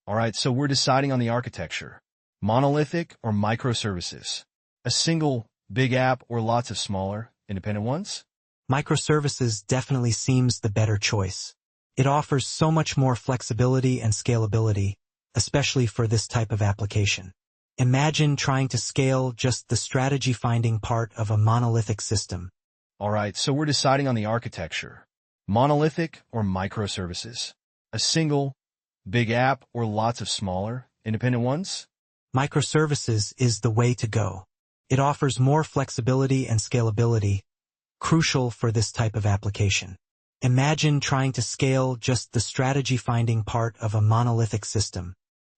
All right, so we're deciding on the architecture. Monolithic or microservices? A single big app or lots of smaller, independent ones? Microservices definitely seems the better choice. It offers so much more flexibility and scalability, especially for this type of application. Imagine trying to scale just the strategy-finding part of a monolithic system. All right, so we're deciding on the architecture. Monolithic or microservices? A single big app or lots of smaller, independent ones? Microservices is the way to go. It offers more flexibility and scalability, crucial for this type of application. Imagine trying to scale just the strategy-finding part of a monolithic system.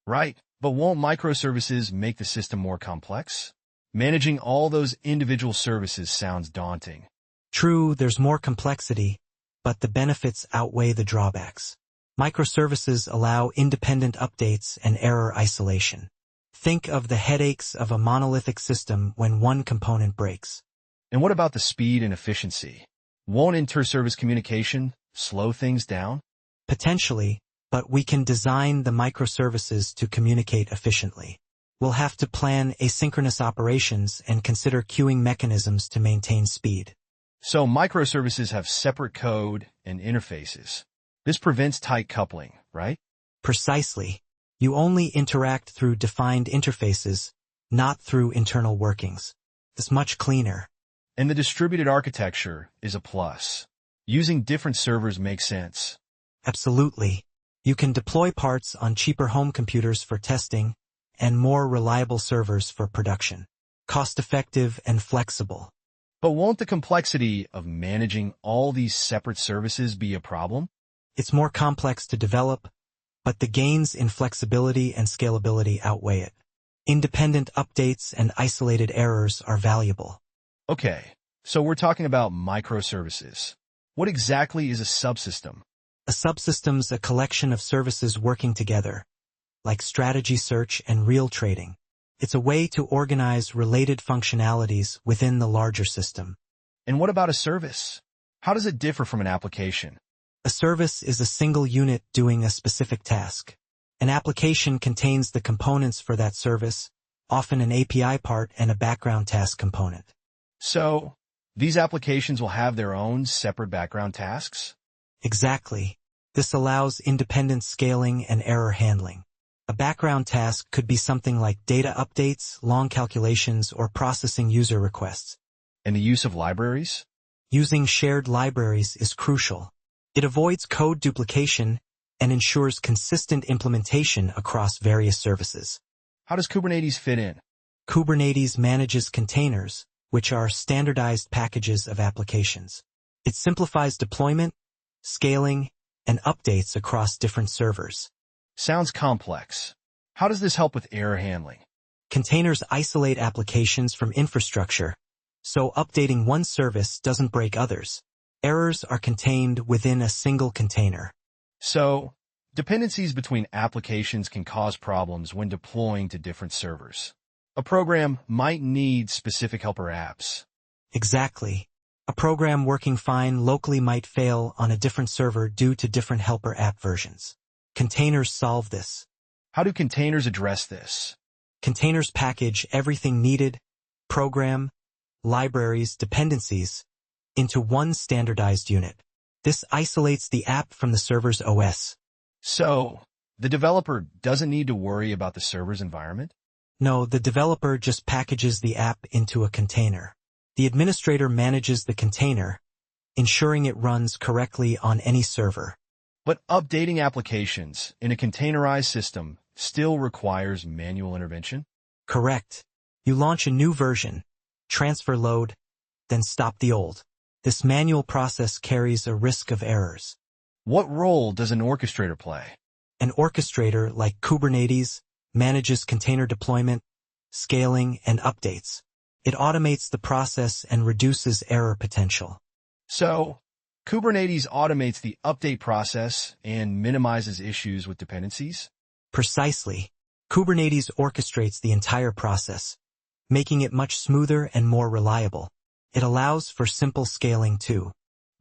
Right, but won't microservices make the system more complex? Managing all those individual services sounds daunting. True, there's more complexity, but the benefits outweigh the drawbacks. Microservices allow independent updates and error isolation. Think of the headaches of a monolithic system when one component breaks. And what about the speed and efficiency? Won't inter-service communication slow things down? Potentially, but we can design the microservices to communicate efficiently. We'll have to plan asynchronous operations and consider queuing mechanisms to maintain speed. So microservices have separate code and interfaces. This prevents tight coupling, right? Precisely. You only interact through defined interfaces, not through internal workings. It's much cleaner. And the distributed architecture is a plus. Using different servers makes sense. Absolutely. You can deploy parts on cheaper home computers for testing and more reliable servers for production. Cost-effective and flexible. But won't the complexity of managing all these separate services be a problem? It's more complex to develop, but the gains in flexibility and scalability outweigh it. Independent updates and isolated errors are valuable. Okay, so we're talking about microservices. What exactly is a subsystem? A subsystem's a collection of services working together, like strategy search and real trading. It's a way to organize related functionalities within the larger system. And what about a service? How does it differ from an application? A service is a single unit doing a specific task. An application contains the components for that service, often an API part and a background task component. So, these applications will have their own separate background tasks? Exactly. This allows independent scaling and error handling. A background task could be something like data updates, long calculations, or processing user requests. And the use of libraries? Using shared libraries is crucial. It avoids code duplication and ensures consistent implementation across various services. How does Kubernetes fit in? Kubernetes manages containers, which are standardized packages of applications. It simplifies deployment, scaling, and updates across different servers. Sounds complex. How does this help with error handling? Containers isolate applications from infrastructure, so updating one service doesn't break others. Errors are contained within a single container. So, dependencies between applications can cause problems when deploying to different servers. A program might need specific helper apps. Exactly. A program working fine locally might fail on a different server due to different helper app versions. Containers solve this. How do containers address this? Containers package everything needed, program, libraries, dependencies, into one standardized unit. This isolates the app from the server's OS. So, the developer doesn't need to worry about the server's environment? No, the developer just packages the app into a container. The administrator manages the container, ensuring it runs correctly on any server. But updating applications in a containerized system still requires manual intervention? Correct. You launch a new version, transfer load, then stop the old. This manual process carries a risk of errors. What role does an orchestrator play? An orchestrator, like Kubernetes, manages container deployment, scaling, and updates. It automates the process and reduces error potential. So, Kubernetes automates the update process and minimizes issues with dependencies? Precisely. Kubernetes orchestrates the entire process, making it much smoother and more reliable. It allows for simple scaling too.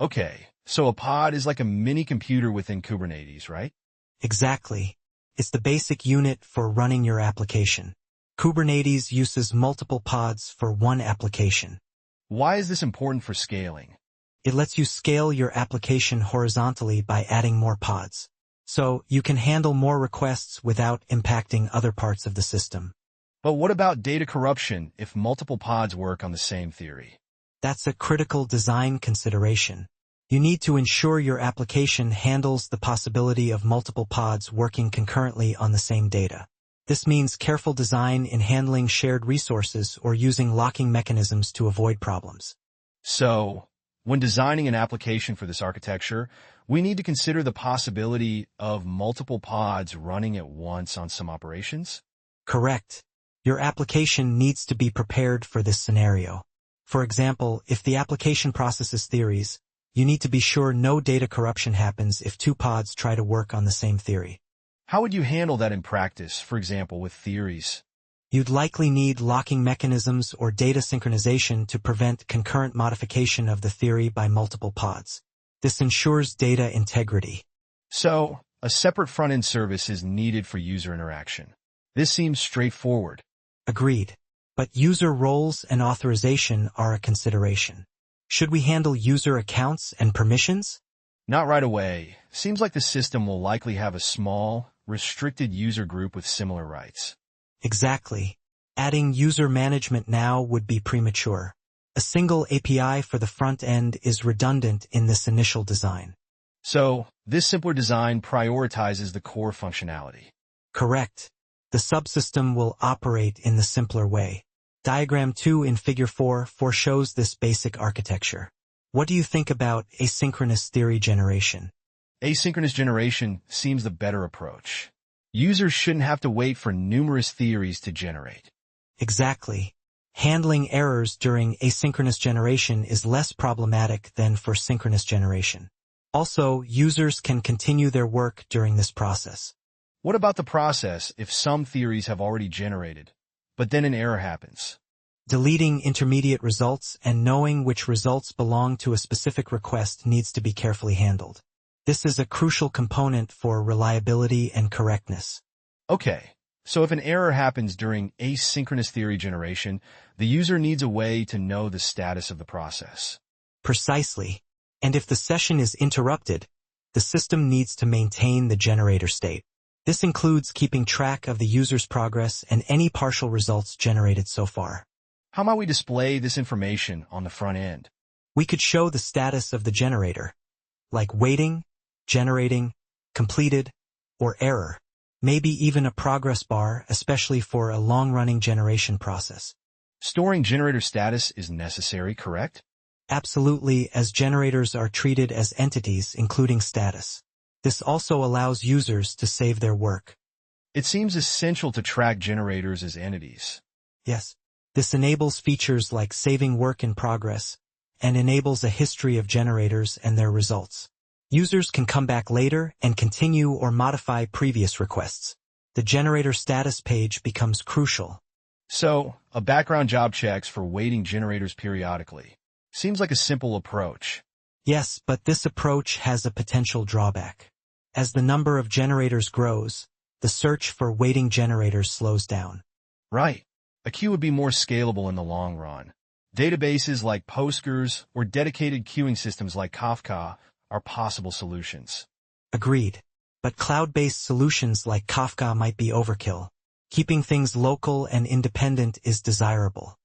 Okay, so a pod is like a mini computer within Kubernetes, right? Exactly. It's the basic unit for running your application. Kubernetes uses multiple pods for one application. Why is this important for scaling? It lets you scale your application horizontally by adding more pods. So you can handle more requests without impacting other parts of the system. But what about data corruption if multiple pods work on the same theory? That's a critical design consideration. You need to ensure your application handles the possibility of multiple pods working concurrently on the same data. This means careful design in handling shared resources or using locking mechanisms to avoid problems. So, when designing an application for this architecture, we need to consider the possibility of multiple pods running at once on some operations? Correct. Your application needs to be prepared for this scenario. For example, if the application processes theories, you need to be sure no data corruption happens if two pods try to work on the same theory. How would you handle that in practice, for example, with theories? You'd likely need locking mechanisms or data synchronization to prevent concurrent modification of the theory by multiple pods. This ensures data integrity. So, a separate front-end service is needed for user interaction. This seems straightforward. Agreed. But user roles and authorization are a consideration. Should we handle user accounts and permissions? Not right away. Seems like the system will likely have a small, restricted user group with similar rights. Exactly. Adding user management now would be premature. A single API for the front end is redundant in this initial design. So, this simpler design prioritizes the core functionality. Correct. The subsystem will operate in the simpler way. Diagram 2 in Figure 4 foreshows this basic architecture. What do you think about asynchronous theory generation? Asynchronous generation seems the better approach. Users shouldn't have to wait for numerous theories to generate. Exactly. Handling errors during asynchronous generation is less problematic than for synchronous generation. Also, users can continue their work during this process. What about the process if some theories have already generated, but then an error happens? Deleting intermediate results and knowing which results belong to a specific request needs to be carefully handled. This is a crucial component for reliability and correctness. Okay, so if an error happens during asynchronous theory generation, the user needs a way to know the status of the process. Precisely. And if the session is interrupted, the system needs to maintain the generator state. This includes keeping track of the user's progress and any partial results generated so far. How might we display this information on the front end? We could show the status of the generator, like waiting, generating, completed, or error. Maybe even a progress bar, especially for a long-running generation process. Storing generator status is necessary, correct? Absolutely, as generators are treated as entities, including status. This also allows users to save their work. It seems essential to track generators as entities. Yes, this enables features like saving work in progress and enables a history of generators and their results. Users can come back later and continue or modify previous requests. The generator status page becomes crucial. So, a background job checks for waiting generators periodically. Seems like a simple approach. Yes, but this approach has a potential drawback. As the number of generators grows, the search for waiting generators slows down. Right. A queue would be more scalable in the long run. Databases like Postgres or dedicated queuing systems like Kafka are possible solutions. Agreed. But cloud-based solutions like Kafka might be overkill. Keeping things local and independent is desirable.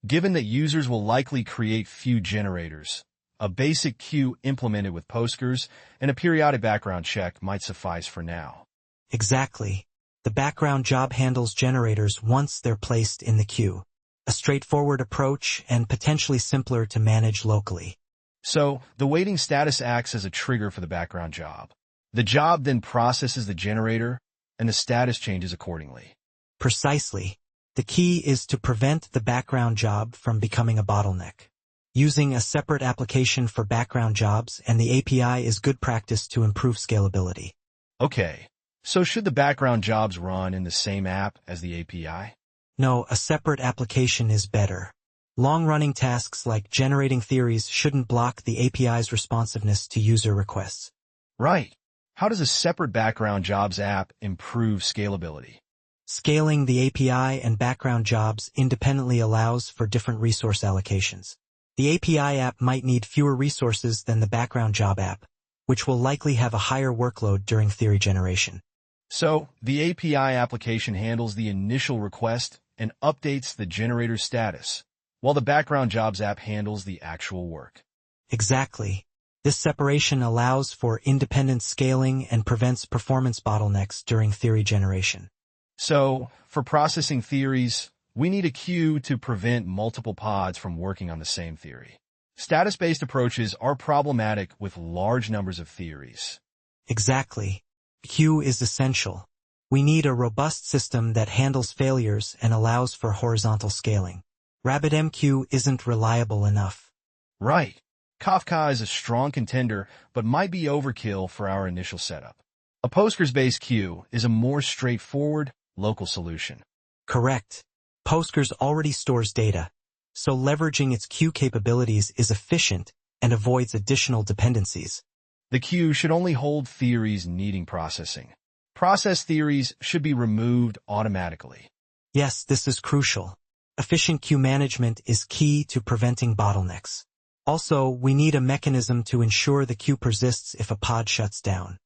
Given that users will likely create few generators, a basic queue implemented with Postgres and a periodic background check might suffice for now. Exactly. The background job handles generators once they're placed in the queue. A straightforward approach and potentially simpler to manage locally. So, the waiting status acts as a trigger for the background job. The job then processes the generator, and the status changes accordingly. Precisely. The key is to prevent the background job from becoming a bottleneck. Using a separate application for background jobs and the API is good practice to improve scalability. Okay, so should the background jobs run in the same app as the API? No, a separate application is better. Long-running tasks like generating theories shouldn't block the API's responsiveness to user requests. Right. How does a separate background jobs app improve scalability? Scaling the API and background jobs independently allows for different resource allocations. The API app might need fewer resources than the background job app, which will likely have a higher workload during theory generation. So, the API application handles the initial request and updates the generator's status, while the background jobs app handles the actual work. Exactly. This separation allows for independent scaling and prevents performance bottlenecks during theory generation. So, for processing theories, we need a queue to prevent multiple pods from working on the same theory. Status-based approaches are problematic with large numbers of theories. Exactly. Queue is essential. We need a robust system that handles failures and allows for horizontal scaling. RabbitMQ isn't reliable enough. Right. Kafka is a strong contender, but might be overkill for our initial setup. A Postgres-based queue is a more straightforward, local solution. Correct. Postgres already stores data, so leveraging its queue capabilities is efficient and avoids additional dependencies. The queue should only hold theories needing processing. Processed theories should be removed automatically. Yes, this is crucial. Efficient queue management is key to preventing bottlenecks. Also, we need a mechanism to ensure the queue persists if a pod shuts down.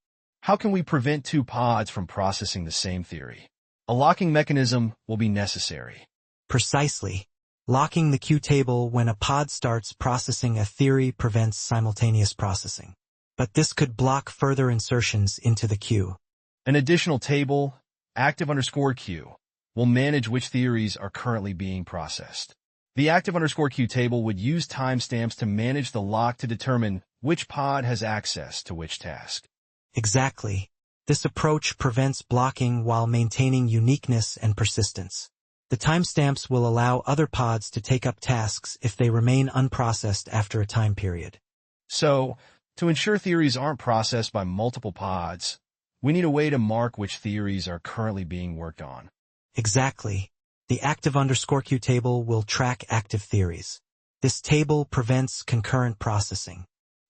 How can we prevent two pods from processing the same theory? A locking mechanism will be necessary. Precisely. Locking the queue table when a pod starts processing a theory prevents simultaneous processing. But this could block further insertions into the queue. An additional table, active_queue, will manage which theories are currently being processed. The active_queue table would use timestamps to manage the lock to determine which pod has access to which task. Exactly. This approach prevents blocking while maintaining uniqueness and persistence. The timestamps will allow other pods to take up tasks if they remain unprocessed after a time period. So, to ensure theories aren't processed by multiple pods, we need a way to mark which theories are currently being worked on. Exactly. The active_queue table will track active theories. This table prevents concurrent processing.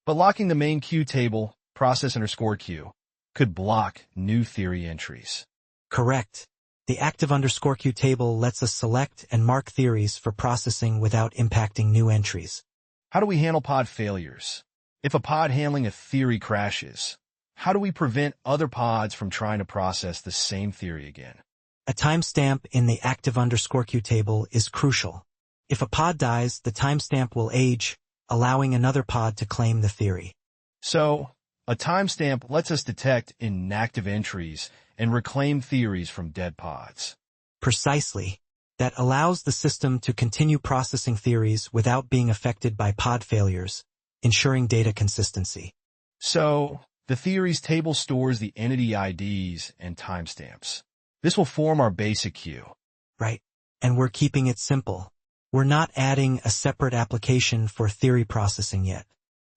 But locking the main queue table, process_queue, could block new theory entries. Correct. The active_queue table lets us select and mark theories for processing without impacting new entries. How do we handle pod failures? If a pod handling a theory crashes, how do we prevent other pods from trying to process the same theory again? A timestamp in the active_queue table is crucial. If a pod dies, the timestamp will age, allowing another pod to claim the theory. So, a timestamp lets us detect inactive entries and reclaim theories from dead pods. Precisely. That allows the system to continue processing theories without being affected by pod failures, ensuring data consistency. So, the theories table stores the entity IDs and timestamps. This will form our basic queue. Right. And we're keeping it simple. We're not adding a separate application for theory processing yet.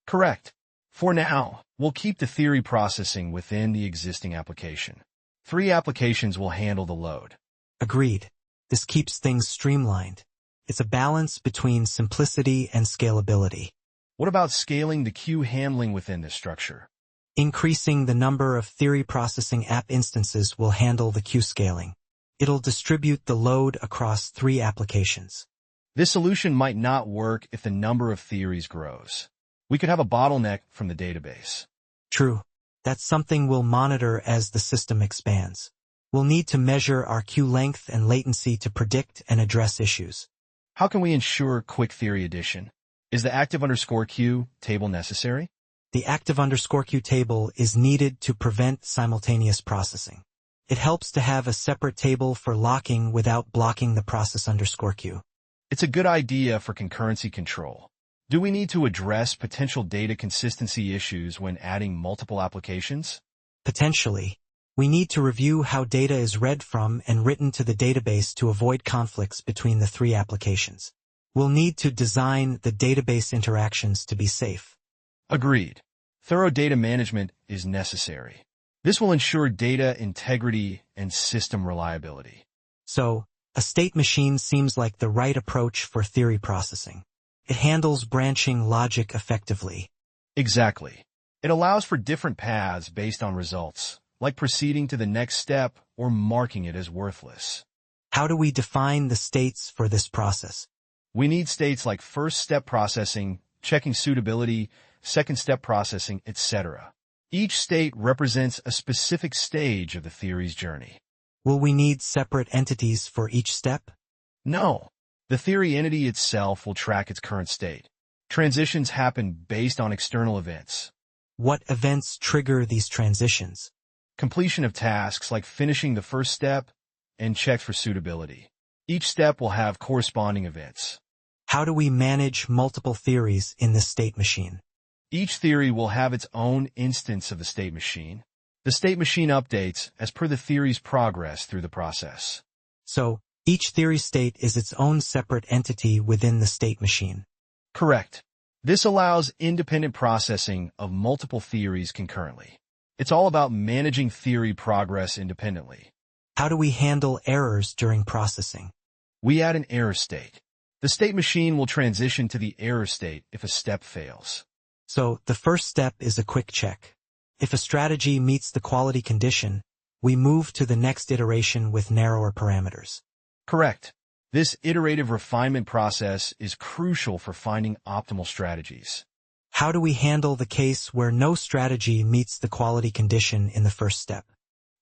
Correct. For now, we'll keep the theory processing within the existing application. 3 applications will handle the load. Agreed. This keeps things streamlined. It's a balance between simplicity and scalability. What about scaling the queue handling within this structure? Increasing the number of theory processing app instances will handle the queue scaling. It'll distribute the load across 3 applications. This solution might not work if the number of theories grows. We could have a bottleneck from the database. True. That's something we'll monitor as the system expands. We'll need to measure our queue length and latency to predict and address issues. How can we ensure quick theory addition? Is the active_queue table necessary? The active_queue table is needed to prevent simultaneous processing. It helps to have a separate table for locking without blocking the process_queue. It's a good idea for concurrency control. Do we need to address potential data consistency issues when adding multiple applications? Potentially. We need to review how data is read from and written to the database to avoid conflicts between the 3 applications. We'll need to design the database interactions to be safe. Agreed. Thorough data management is necessary. This will ensure data integrity and system reliability. So, a state machine seems like the right approach for theory processing. It handles branching logic effectively. Exactly. It allows for different paths based on results, like proceeding to the next step or marking it as worthless. How do we define the states for this process? We need states like first step processing, checking suitability, second step processing, etc. Each state represents a specific stage of the theory's journey. Will we need separate entities for each step? No. The theory entity itself will track its current state. Transitions happen based on external events. What events trigger these transitions? Completion of tasks like finishing the first step and checks for suitability. Each step will have corresponding events. How do we manage multiple theories in this state machine? Each theory will have its own instance of the state machine. The state machine updates as per the theory's progress through the process. So, each theory state is its own separate entity within the state machine. Correct. This allows independent processing of multiple theories concurrently. It's all about managing theory progress independently. How do we handle errors during processing? We add an error state. The state machine will transition to the error state if a step fails. So, the first step is a quick check. If a strategy meets the quality condition, we move to the next iteration with narrower parameters. Correct. This iterative refinement process is crucial for finding optimal strategies. How do we handle the case where no strategy meets the quality condition in the first step?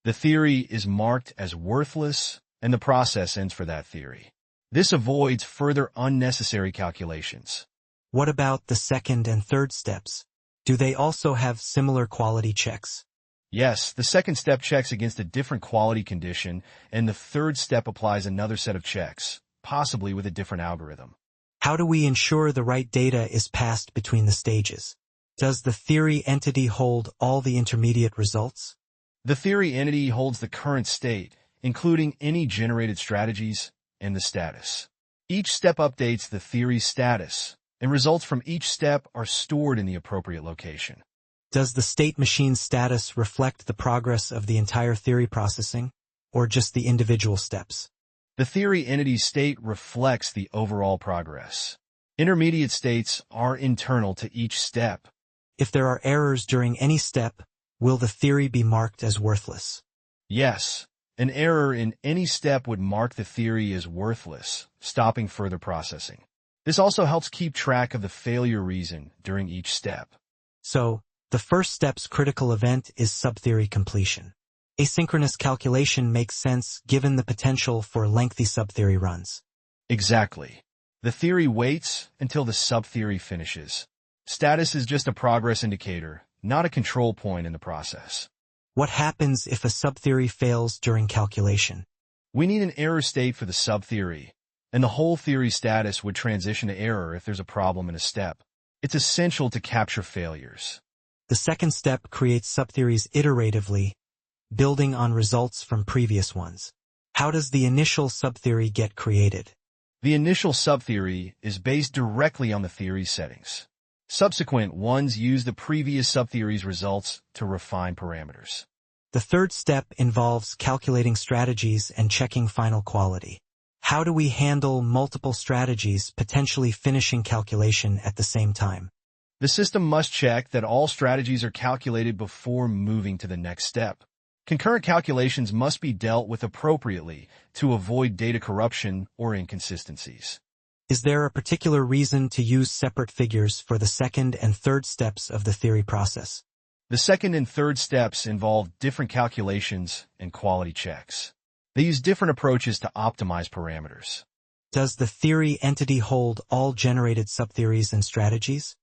The theory is marked as worthless, and the process ends for that theory. This avoids further unnecessary calculations. What about the second and third steps? Do they also have similar quality checks? Yes, the second step checks against a different quality condition, and the third step applies another set of checks, possibly with a different algorithm. How do we ensure the right data is passed between the stages? Does the theory entity hold all the intermediate results? The theory entity holds the current state, including any generated strategies, and the status. Each step updates the theory's status, and results from each step are stored in the appropriate location. Does the state machine's status reflect the progress of the entire theory processing, or just the individual steps? The theory entity's state reflects the overall progress. Intermediate states are internal to each step. If there are errors during any step, will the theory be marked as worthless? Yes, an error in any step would mark the theory as worthless, stopping further processing. This also helps keep track of the failure reason during each step. So, the first step's critical event is subtheory completion. Asynchronous calculation makes sense given the potential for lengthy subtheory runs. Exactly. The theory waits until the subtheory finishes. Status is just a progress indicator, not a control point in the process. What happens if a subtheory fails during calculation? We need an error state for the subtheory, and the whole theory status would transition to error if there's a problem in a step. It's essential to capture failures. The second step creates subtheories iteratively, building on results from previous ones. How does the initial subtheory get created? The initial subtheory is based directly on the theory's settings. Subsequent ones use the previous subtheory's results to refine parameters. The third step involves calculating strategies and checking final quality. How do we handle multiple strategies potentially finishing calculation at the same time? The system must check that all strategies are calculated before moving to the next step. Concurrent calculations must be dealt with appropriately to avoid data corruption or inconsistencies. Is there a particular reason to use separate figures for the second and third steps of the theory process? The second and third steps involve different calculations and quality checks. They use different approaches to optimize parameters. Does the theory entity hold all generated subtheories and strategies?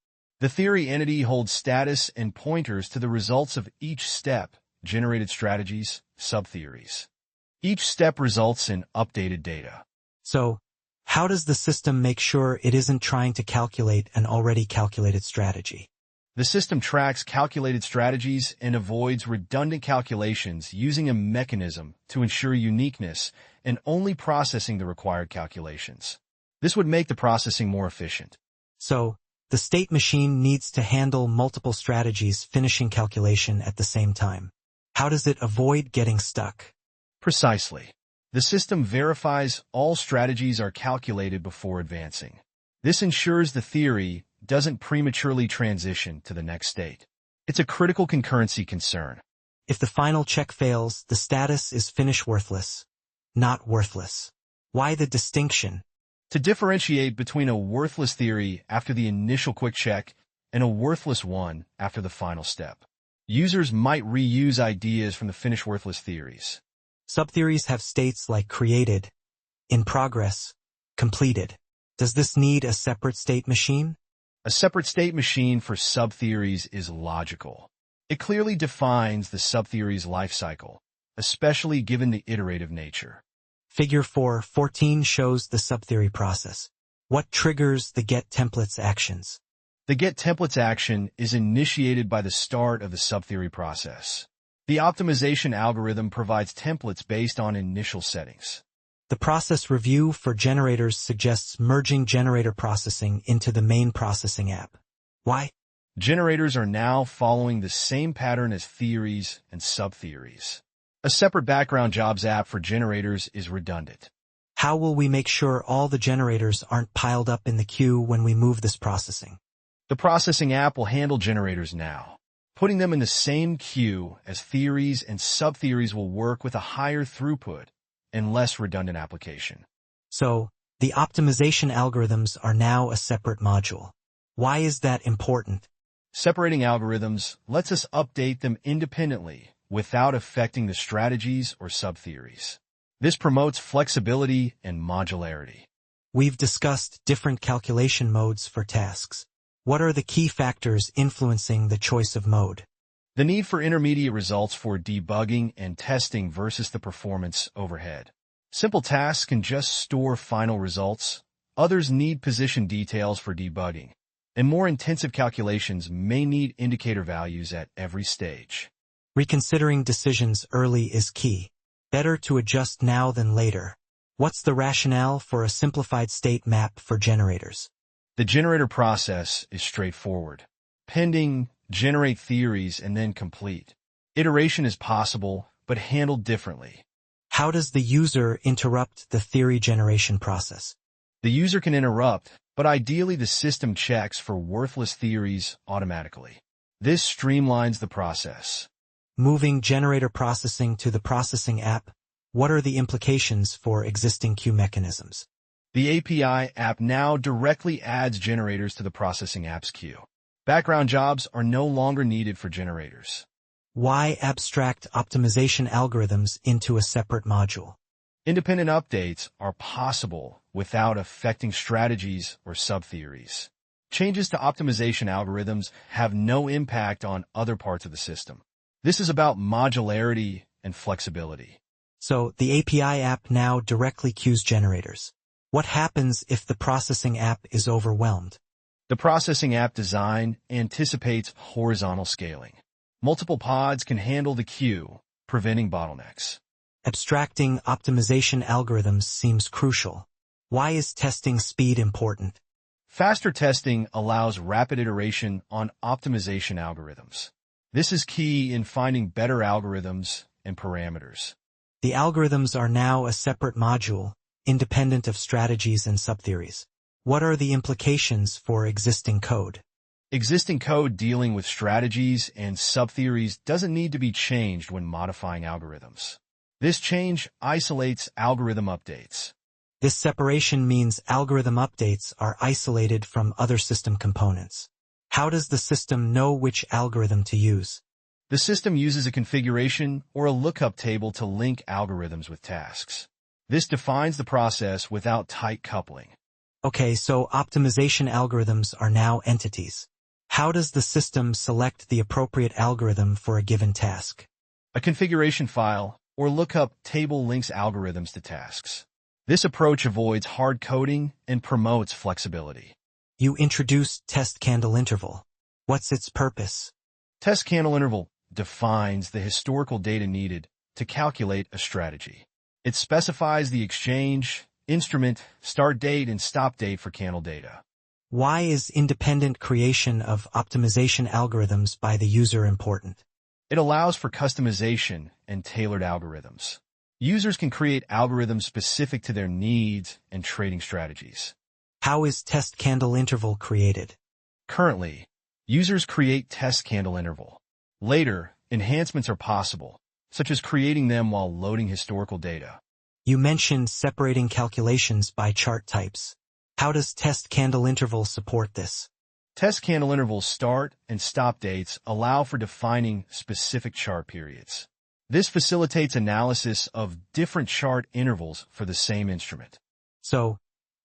The theory entity holds status and pointers to the results of each step, generated strategies, subtheories. Each step results in updated data. So, how does the system make sure it isn't trying to calculate an already calculated strategy? The system tracks calculated strategies and avoids redundant calculations using a mechanism to ensure uniqueness and only processing the required calculations. This would make the processing more efficient. So, the state machine needs to handle multiple strategies finishing calculation at the same time. How does it avoid getting stuck? Precisely. The system verifies all strategies are calculated before advancing. This ensures the theory doesn't prematurely transition to the next state. It's a critical concurrency concern. If the final check fails, the status is finish worthless, not worthless. Why the distinction? To differentiate between a worthless theory after the initial quick check and a worthless one after the final step. Users might reuse ideas from the finish worthless theories. Subtheories have states like created, in progress, completed. Does this need a separate state machine? A separate state machine for subtheories is logical. It clearly defines the subtheory's life cycle, especially given the iterative nature. Figure 4.14 shows the subtheory process. What triggers the getTemplates actions? The getTemplates action is initiated by the start of the subtheory process. The optimization algorithm provides templates based on initial settings. The process review for generators suggests merging generator processing into the main processing app. Why? Generators are now following the same pattern as theories and subtheories. A separate background jobs app for generators is redundant. How will we make sure all the generators aren't piled up in the queue when we move this processing? The processing app will handle generators now. Putting them in the same queue as theories and subtheories will work with a higher throughput and less redundant application. So, the optimization algorithms are now a separate module. Why is that important? Separating algorithms lets us update them independently without affecting the strategies or subtheories. This promotes flexibility and modularity. We've discussed different calculation modes for tasks. What are the key factors influencing the choice of mode? The need for intermediate results for debugging and testing versus the performance overhead. Simple tasks can just store final results. Others need position details for debugging. And more intensive calculations may need indicator values at every stage. Reconsidering decisions early is key. Better to adjust now than later. What's the rationale for a simplified state map for generators? The generator process is straightforward. Pending, generate theories, and then complete. Iteration is possible, but handled differently. How does the user interrupt the theory generation process? The user can interrupt, but ideally the system checks for worthless theories automatically. This streamlines the process. Moving generator processing to the processing app, what are the implications for existing queue mechanisms? The API app now directly adds generators to the processing app's queue. Background jobs are no longer needed for generators. Why abstract optimization algorithms into a separate module? Independent updates are possible without affecting strategies or subtheories. Changes to optimization algorithms have no impact on other parts of the system. This is about modularity and flexibility. So the API app now directly queues generators. What happens if the processing app is overwhelmed? The processing app design anticipates horizontal scaling. Multiple pods can handle the queue, preventing bottlenecks. Abstracting optimization algorithms seems crucial. Why is testing speed important? Faster testing allows rapid iteration on optimization algorithms. This is key in finding better algorithms and parameters. The algorithms are now a separate module, independent of strategies and subtheories. What are the implications for existing code? Existing code dealing with strategies and subtheories doesn't need to be changed when modifying algorithms. This change isolates algorithm updates. This separation means algorithm updates are isolated from other system components. How does the system know which algorithm to use? The system uses a configuration or a lookup table to link algorithms with tasks. This defines the process without tight coupling. Okay, so optimization algorithms are now entities. How does the system select the appropriate algorithm for a given task? A configuration file or lookup table links algorithms to tasks. This approach avoids hard coding and promotes flexibility. You introduced test candle interval. What's its purpose? Test candle interval defines the historical data needed to calculate a strategy. It specifies the exchange, instrument, start date, and stop date for candle data. Why is independent creation of optimization algorithms by the user important? It allows for customization and tailored algorithms. Users can create algorithms specific to their needs and trading strategies. How is test candle interval created? Currently, Users create test candle interval. Later, enhancements are possible, such as creating them while loading historical data. You mentioned separating calculations by chart types. How does test candle interval support this? Test candle intervals start and stop dates allow for defining specific chart periods. This facilitates analysis of different chart intervals for the same instrument. So,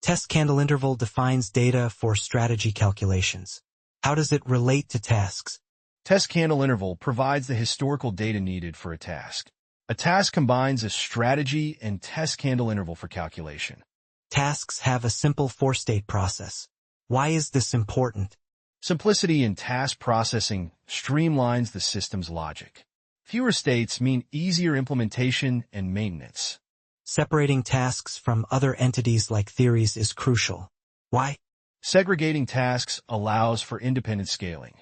test candle interval defines data for strategy calculations. How does it relate to tasks? Test candle interval provides the historical data needed for a task. A task combines a strategy and test candle interval for calculation. Tasks have a simple four-state process. Why is this important? Simplicity in task processing streamlines the system's logic. Fewer states mean easier implementation and maintenance. Separating tasks from other entities like theories is crucial. Why? Segregating tasks allows for independent scaling.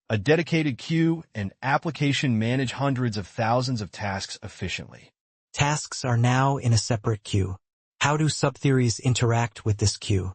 A dedicated queue and application manage hundreds of thousands of tasks efficiently. Tasks are now in a separate queue. How do subtheories interact with this queue?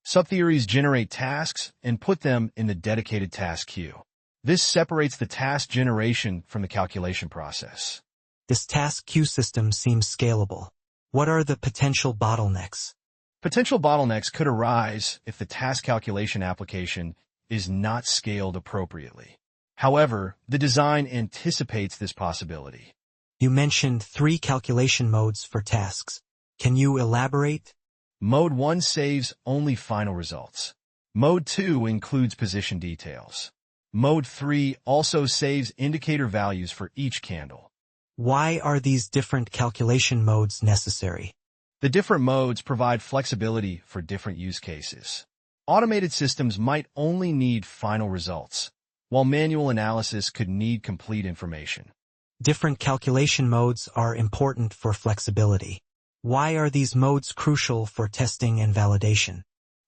Subtheories generate tasks and put them in the dedicated task queue. This separates the task generation from the calculation process. This task queue system seems scalable. What are the potential bottlenecks? Potential bottlenecks could arise if the task calculation application is not scaled appropriately. However, the design anticipates this possibility. You mentioned 3 calculation modes for tasks. Can you elaborate? Mode 1 saves only final results. Mode 2 includes position details. Mode 3 also saves indicator values for each candle. Why are these different calculation modes necessary? The different modes provide flexibility for different use cases. Automated systems might only need final results, while manual analysis could need complete information. Different calculation modes are important for flexibility. Why are these modes crucial for testing and validation?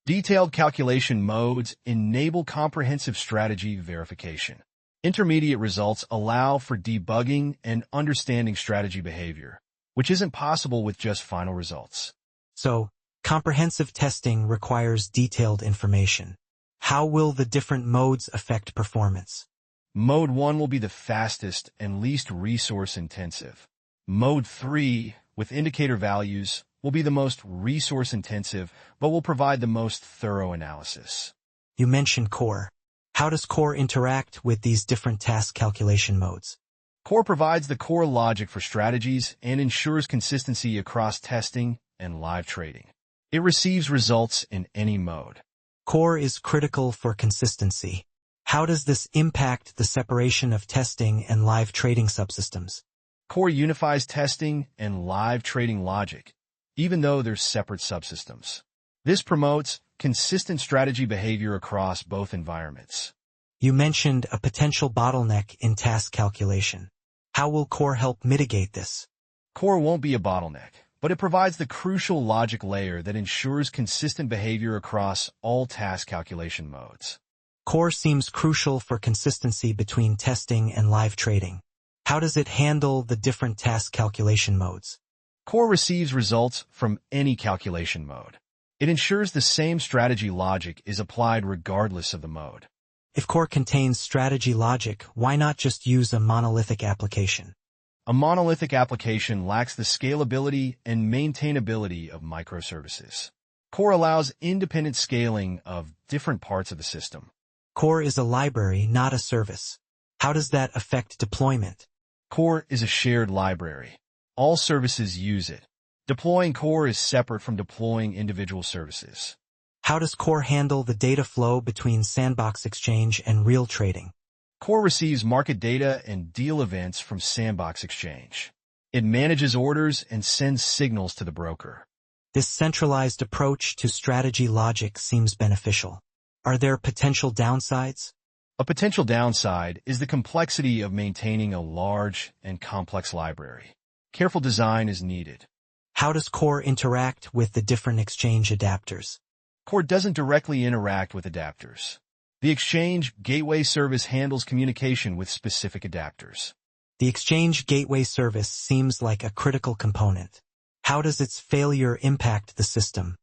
Detailed calculation modes enable comprehensive strategy verification. Intermediate results allow for debugging and understanding strategy behavior, which isn't possible with just final results. So, comprehensive testing requires detailed information. How will the different modes affect performance? Mode 1 will be the fastest and least resource-intensive. Mode 3, with indicator values, will be the most resource-intensive, but will provide the most thorough analysis. You mentioned core. How does core interact with these different task calculation modes? Core provides the core logic for strategies and ensures consistency across testing and live trading. It receives results in any mode. Core is critical for consistency. How does this impact the separation of testing and live trading subsystems? Core unifies testing and live trading logic, even though they're separate subsystems. This promotes consistent strategy behavior across both environments. You mentioned a potential bottleneck in task calculation. How will core help mitigate this? Core won't be a bottleneck, but it provides the crucial logic layer that ensures consistent behavior across all task calculation modes. Core seems crucial for consistency between testing and live trading. How does it handle the different task calculation modes? Core receives results from any calculation mode. It ensures the same strategy logic is applied regardless of the mode. If core contains strategy logic, why not just use a monolithic application? A monolithic application lacks the scalability and maintainability of microservices. Core allows independent scaling of different parts of the system. Core is a library, not a service. How does that affect deployment? Core is a shared library. All services use it. Deploying core is separate from deploying individual services. How does core handle the data flow between Sandbox Exchange and real trading? Core receives market data and deal events from Sandbox Exchange. It manages orders and sends signals to the broker. This centralized approach to strategy logic seems beneficial. Are there potential downsides? A potential downside is the complexity of maintaining a large and complex library. Careful design is needed. How does core interact with the different exchange adapters? Core doesn't directly interact with adapters. The Exchange Gateway Service handles communication with specific adapters. The Exchange Gateway Service seems like a critical component. How does its failure impact the system?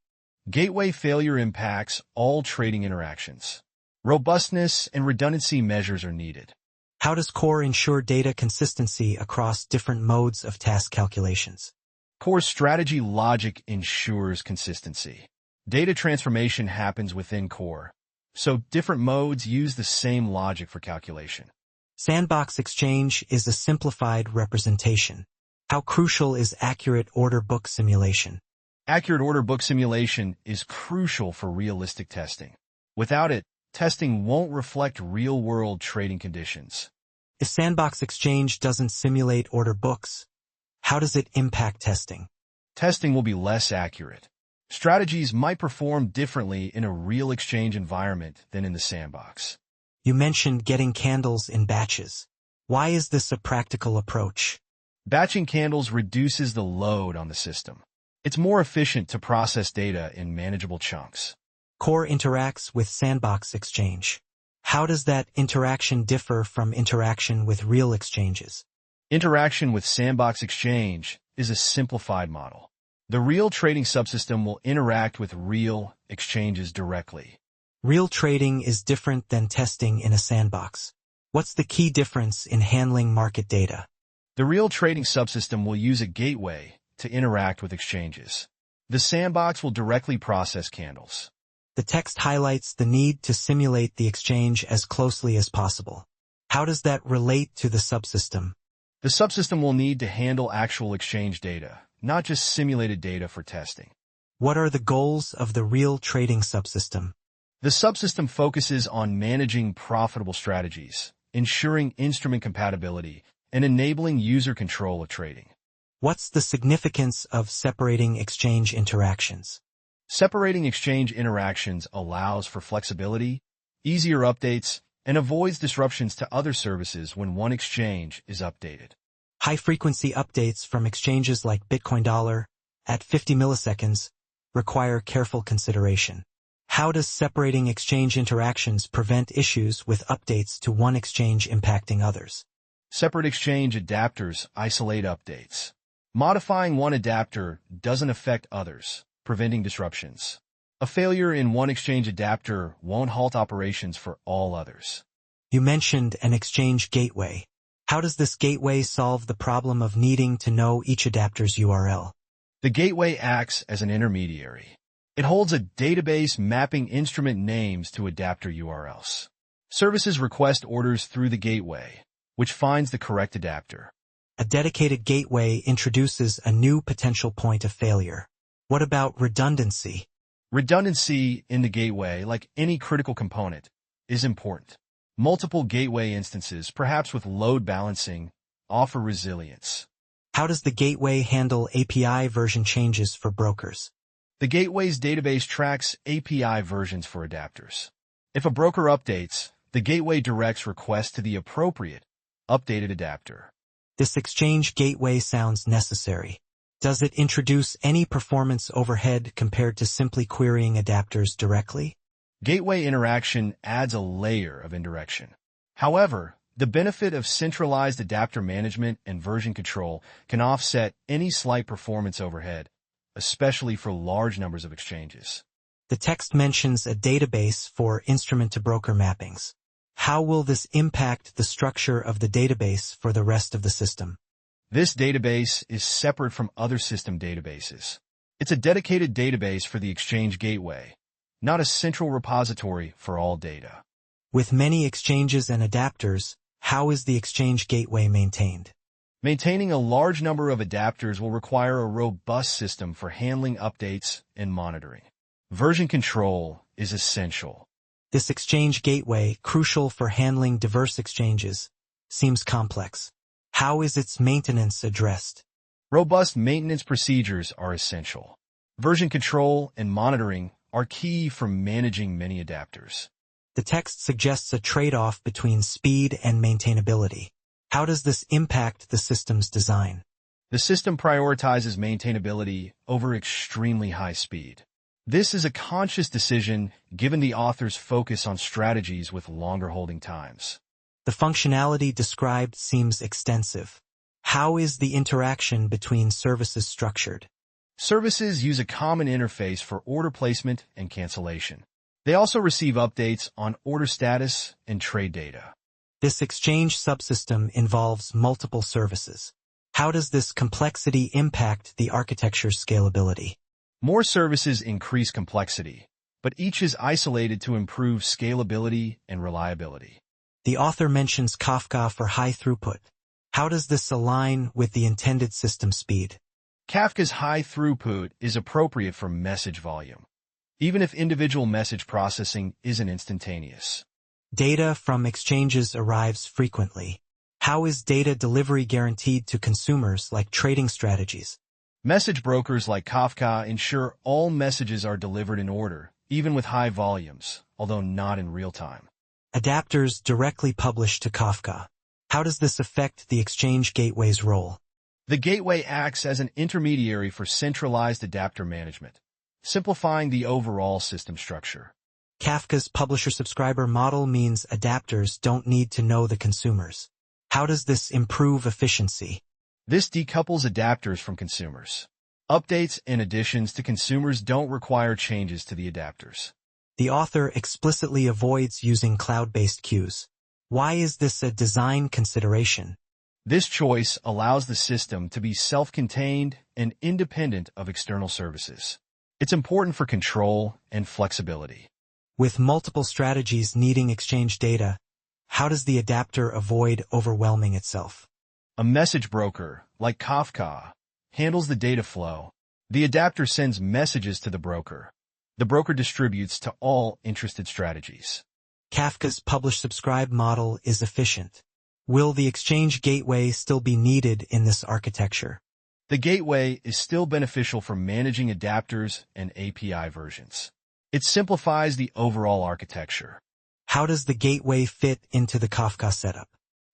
Gateway failure impacts all trading interactions. Robustness and redundancy measures are needed. How does Core ensure data consistency across different modes of task calculations? Core strategy logic ensures consistency. Data transformation happens within Core, so different modes use the same logic for calculation. Sandbox exchange is a simplified representation. How crucial is accurate order book simulation? Accurate order book simulation is crucial for realistic testing. Without it, testing won't reflect real-world trading conditions. If Sandbox exchange doesn't simulate order books, how does it impact testing? Testing will be less accurate. Strategies might perform differently in a real exchange environment than in the sandbox. You mentioned getting candles in batches. Why is this a practical approach? Batching candles reduces the load on the system. It's more efficient to process data in manageable chunks. Core interacts with Sandbox exchange. How does that interaction differ from interaction with real exchanges? Interaction with Sandbox exchange is a simplified model. The real trading subsystem will interact with real exchanges directly. Real trading is different than testing in a sandbox. What's the key difference in handling market data? The real trading subsystem will use a gateway to interact with exchanges. The sandbox will directly process candles. The text highlights the need to simulate the exchange as closely as possible. How does that relate to the subsystem? The subsystem will need to handle actual exchange data, not just simulated data for testing. What are the goals of the real trading subsystem? The subsystem focuses on managing profitable strategies, ensuring instrument compatibility, and enabling user control of trading. What's the significance of separating exchange interactions? Separating exchange interactions allows for flexibility, easier updates, and avoids disruptions to other services when one exchange is updated. High-frequency updates from exchanges like Bitcoin Dollar at 50 milliseconds require careful consideration. How does separating exchange interactions prevent issues with updates to one exchange impacting others? Separate exchange adapters isolate updates. Modifying one adapter doesn't affect others, preventing disruptions. A failure in one exchange adapter won't halt operations for all others. You mentioned an exchange gateway. How does this gateway solve the problem of needing to know each adapter's URL? The gateway acts as an intermediary. It holds a database mapping instrument names to adapter URLs. Services request orders through the gateway, which finds the correct adapter. A dedicated gateway introduces a new potential point of failure. What about redundancy? Redundancy in the gateway, like any critical component, is important. Multiple gateway instances, perhaps with load balancing, offer resilience. How does the gateway handle API version changes for brokers? The gateway's database tracks API versions for adapters. If a broker updates, the gateway directs requests to the appropriate, updated adapter. This exchange gateway sounds necessary. Does it introduce any performance overhead compared to simply querying adapters directly? Gateway interaction adds a layer of indirection. However, the benefit of centralized adapter management and version control can offset any slight performance overhead, especially for large numbers of exchanges. The text mentions a database for instrument-to-broker mappings. How will this impact the structure of the database for the rest of the system? This database is separate from other system databases. It's a dedicated database for the exchange gateway, not a central repository for all data. With many exchanges and adapters, how is the exchange gateway maintained? Maintaining a large number of adapters will require a robust system for handling updates and monitoring. Version control is essential. This exchange gateway, crucial for handling diverse exchanges, seems complex. How is its maintenance addressed? Robust maintenance procedures are essential. Version control and monitoring are key for managing many adapters. The text suggests a trade-off between speed and maintainability. How does this impact the system's design? The system prioritizes maintainability over extremely high speed. This is a conscious decision given the author's focus on strategies with longer holding times. The functionality described seems extensive. How is the interaction between services structured? Services use a common interface for order placement and cancellation. They also receive updates on order status and trade data. This exchange subsystem involves multiple services. How does this complexity impact the architecture's scalability? More services increase complexity, but each is isolated to improve scalability and reliability. The author mentions Kafka for high throughput. How does this align with the intended system speed? Kafka's high throughput is appropriate for message volume, even if individual message processing isn't instantaneous. Data from exchanges arrives frequently. How is data delivery guaranteed to consumers like trading strategies? Message brokers like Kafka ensure all messages are delivered in order, even with high volumes, although not in real time. Adapters directly publish to Kafka. How does this affect the exchange gateway's role? The gateway acts as an intermediary for centralized adapter management, simplifying the overall system structure. Kafka's publisher-subscriber model means adapters don't need to know the consumers. How does this improve efficiency? This decouples adapters from consumers. Updates and additions to consumers don't require changes to the adapters. The author explicitly avoids using cloud-based queues. Why is this a design consideration? This choice allows the system to be self-contained and independent of external services. It's important for control and flexibility. With multiple strategies needing exchange data, how does the adapter avoid overwhelming itself? A message broker, like Kafka, handles the data flow. The adapter sends messages to the broker. The broker distributes to all interested strategies. Kafka's publish-subscribe model is efficient. Will the exchange gateway still be needed in this architecture? The gateway is still beneficial for managing adapters and API versions. It simplifies the overall architecture. How does the gateway fit into the Kafka setup?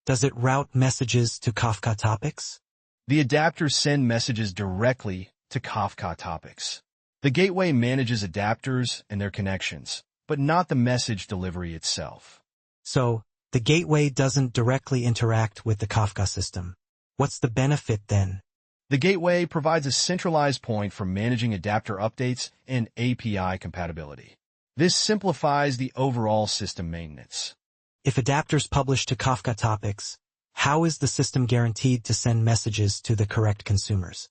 Does it route messages to Kafka topics? The adapters send messages directly to Kafka topics. The gateway manages adapters and their connections, but not the message delivery itself. So, the gateway doesn't directly interact with the Kafka system. What's the benefit then? The gateway provides a centralized point for managing adapter updates and API compatibility. This simplifies the overall system maintenance. If adapters publish to Kafka topics, how is the system guaranteed to send messages to the correct consumers?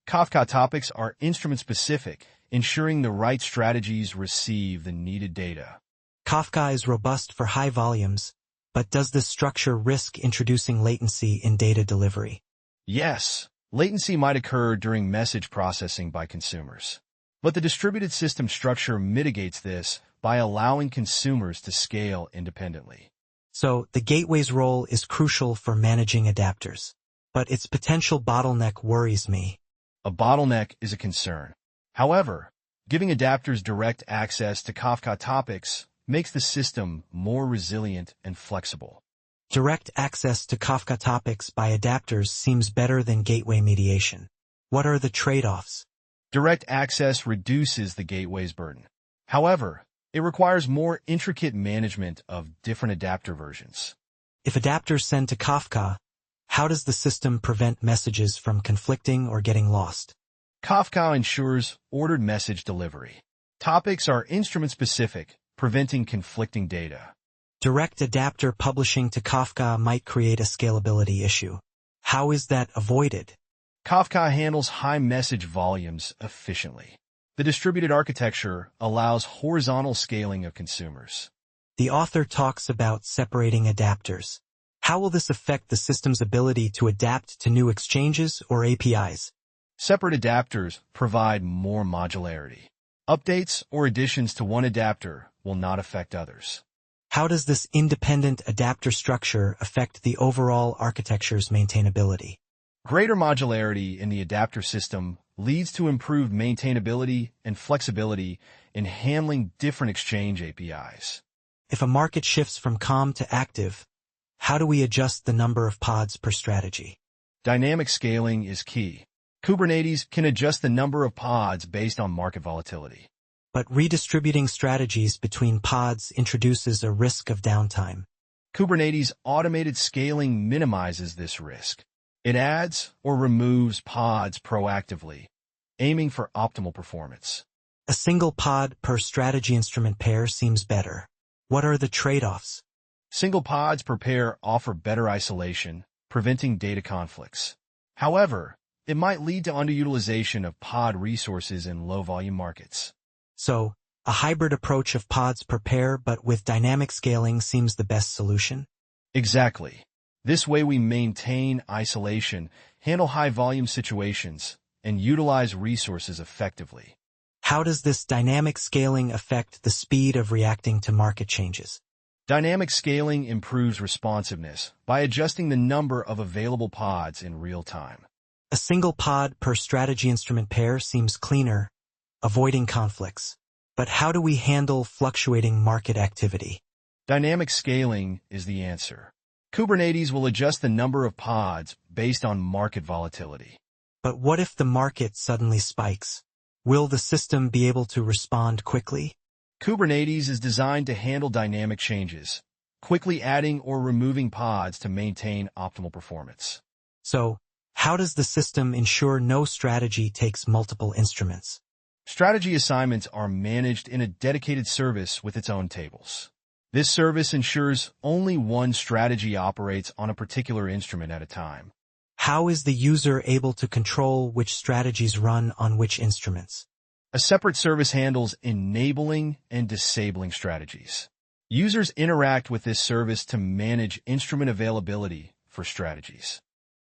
Kafka topics are instrument-specific, ensuring the right strategies receive the needed data. Kafka is robust for high volumes, but does this structure risk introducing latency in data delivery? Yes, latency might occur during message processing by consumers. But the distributed system structure mitigates this by allowing consumers to scale independently. So, the gateway's role is crucial for managing adapters. But its potential bottleneck worries me. A bottleneck is a concern. However, giving adapters direct access to Kafka topics makes the system more resilient and flexible. Direct access to Kafka topics by adapters seems better than gateway mediation. What are the trade-offs? Direct access reduces the gateway's burden. However, it requires more intricate management of different adapter versions. If adapters send to Kafka, how does the system prevent messages from conflicting or getting lost? Kafka ensures ordered message delivery. Topics are instrument-specific, preventing conflicting data. Direct adapter publishing to Kafka might create a scalability issue. How is that avoided? Kafka handles high message volumes efficiently. The distributed architecture allows horizontal scaling of consumers. The author talks about separating adapters. How will this affect the system's ability to adapt to new exchanges or APIs? Separate adapters provide more modularity. Updates or additions to one adapter will not affect others. How does this independent adapter structure affect the overall architecture's maintainability? Greater modularity in the adapter system leads to improved maintainability and flexibility in handling different exchange APIs. If a market shifts from calm to active, how do we adjust the number of pods per strategy? Dynamic scaling is key. Kubernetes can adjust the number of pods based on market volatility. But redistributing strategies between pods introduces a risk of downtime. Kubernetes automated scaling minimizes this risk. It adds or removes pods proactively, aiming for optimal performance. A single pod per strategy instrument pair seems better. What are the trade-offs? Single pods per pair offer better isolation, preventing data conflicts. However, it might lead to underutilization of pod resources in low-volume markets. So, a hybrid approach of pods per pair but with dynamic scaling seems the best solution? Exactly. This way we maintain isolation, handle high-volume situations, and utilize resources effectively. How does this dynamic scaling affect the speed of reacting to market changes? Dynamic scaling improves responsiveness by adjusting the number of available pods in real time. A single pod per strategy instrument pair seems cleaner, avoiding conflicts. But how do we handle fluctuating market activity? Dynamic scaling is the answer. Kubernetes will adjust the number of pods based on market volatility. But what if the market suddenly spikes? Will the system be able to respond quickly? Kubernetes is designed to handle dynamic changes, quickly adding or removing pods to maintain optimal performance. So, how does the system ensure no strategy takes multiple instruments? Strategy assignments are managed in a dedicated service with its own tables. This service ensures only one strategy operates on a particular instrument at a time. How is the user able to control which strategies run on which instruments? A separate service handles enabling and disabling strategies. Users interact with this service to manage instrument availability for strategies.